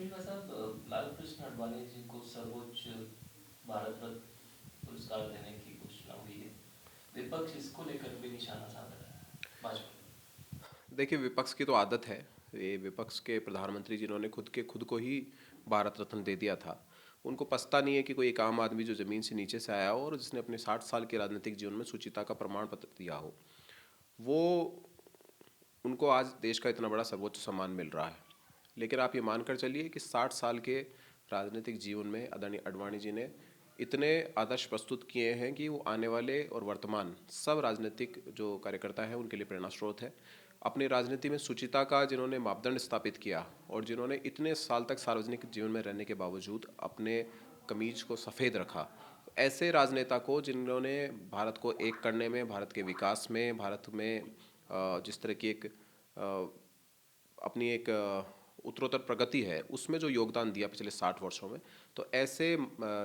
लक्ष्मीकांत साहब, लालकृष्ण आडवाणी जी को सर्वोच्च भारत रत्न पुरस्कार देने की घोषणा हुई है। विपक्ष इसको लेकर भी निशाना साध रहा है भाजपा। देखिए, विपक्ष की तो आदत है। ये विपक्ष के प्रधानमंत्री जिन्होंने खुद को ही भारत रत्न दे दिया था, उनको पछता नहीं है कि कोई एक आम आदमी जो ज़मीन से नीचे से आया हो और जिसने अपने 60 साल के राजनीतिक जीवन में शुचिता का प्रमाण पत्र दिया हो, वो उनको आज देश का इतना बड़ा सर्वोच्च सम्मान मिल रहा है। लेकिन आप ये मानकर चलिए कि 60 साल के राजनीतिक जीवन में आदरणीय आडवाणी जी ने इतने आदर्श प्रस्तुत किए हैं कि वो आने वाले और वर्तमान सब राजनीतिक जो कार्यकर्ता हैं उनके लिए प्रेरणा स्रोत है। अपनी राजनीति में शुचिता का जिन्होंने मापदंड स्थापित किया और जिन्होंने इतने साल तक सार्वजनिक जीवन में रहने के बावजूद अपने कमीज को सफ़ेद रखा, ऐसे राजनेता को जिन्होंने भारत को एक करने में, भारत के विकास में, भारत में जिस तरह की अपनी एक उत्तरोत्तर प्रगति है उसमें जो योगदान दिया पिछले 60 वर्षों में, तो ऐसे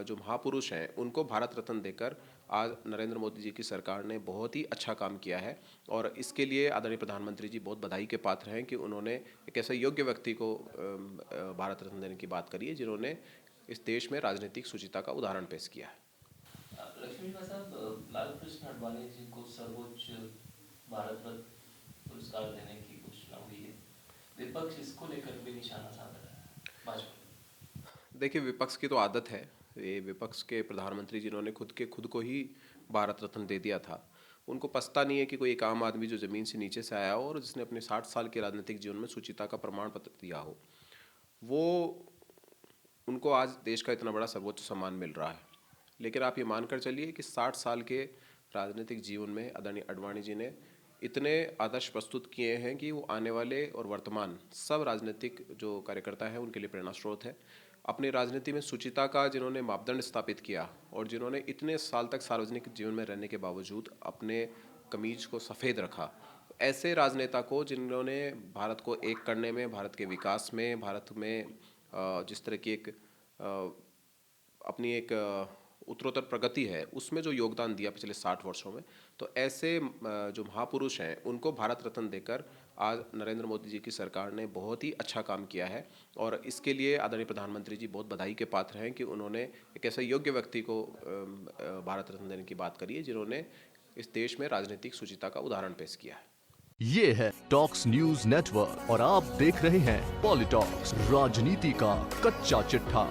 जो महापुरुष हैं उनको भारत रत्न देकर आज नरेंद्र मोदी जी की सरकार ने बहुत ही अच्छा काम किया है। और इसके लिए आदरणीय प्रधानमंत्री जी बहुत बधाई के पात्र हैं कि उन्होंने एक ऐसे योग्य व्यक्ति को भारत रत्न देने की बात करी है जिन्होंने इस देश में राजनीतिक शुचिता का उदाहरण पेश किया है। लक्ष्मीकांत साहब, लालकृष्ण आडवाणी जी को सर्वोच्च भारत रत्न पुरस्कार देने की घोषणा हुई है। विपक्ष इसको लेकर भी निशाना साध रहा है भाजपा। देखिए, विपक्ष की तो आदत है। ये विपक्ष के प्रधानमंत्री जिन्होंने खुद को ही भारत रत्न दे दिया था, उनको पछता नहीं है कि कोई एक आम आदमी जो ज़मीन से नीचे से आया हो और जिसने अपने 60 साल के राजनीतिक जीवन में शुचिता का प्रमाण पत्र दिया हो, वो उनको आज देश का इतना बड़ा सर्वोच्च सम्मान मिल रहा है। लेकिन आप ये मानकर चलिए कि 60 साल के राजनीतिक जीवन में आदरणीय आडवाणी जी ने इतने आदर्श प्रस्तुत किए हैं कि वो आने वाले और वर्तमान सब राजनीतिक जो कार्यकर्ता हैं उनके लिए प्रेरणा स्रोत है। अपनी राजनीति में शुचिता का जिन्होंने मापदंड स्थापित किया और जिन्होंने इतने साल तक सार्वजनिक जीवन में रहने के बावजूद अपने कमीज को सफ़ेद रखा, ऐसे राजनेता को जिन्होंने भारत को एक करने में, भारत के विकास में, भारत में जिस तरह की अपनी एक उत्तरोत्तर प्रगति है उसमें जो योगदान दिया पिछले 60 वर्षों में, तो ऐसे जो महापुरुष हैं उनको भारत रत्न देकर आज नरेंद्र मोदी जी की सरकार ने बहुत ही अच्छा काम किया है। और इसके लिए आदरणीय प्रधानमंत्री जी बहुत बधाई के पात्र हैं कि उन्होंने एक ऐसे योग्य व्यक्ति को भारत रत्न देने की बात करी है जिन्होंने इस देश में राजनीतिक शुचिता का उदाहरण पेश किया है। ये है टॉक्स न्यूज नेटवर्क और आप देख रहे हैं पॉलिटॉक्स, राजनीति का कच्चा चिट्ठा।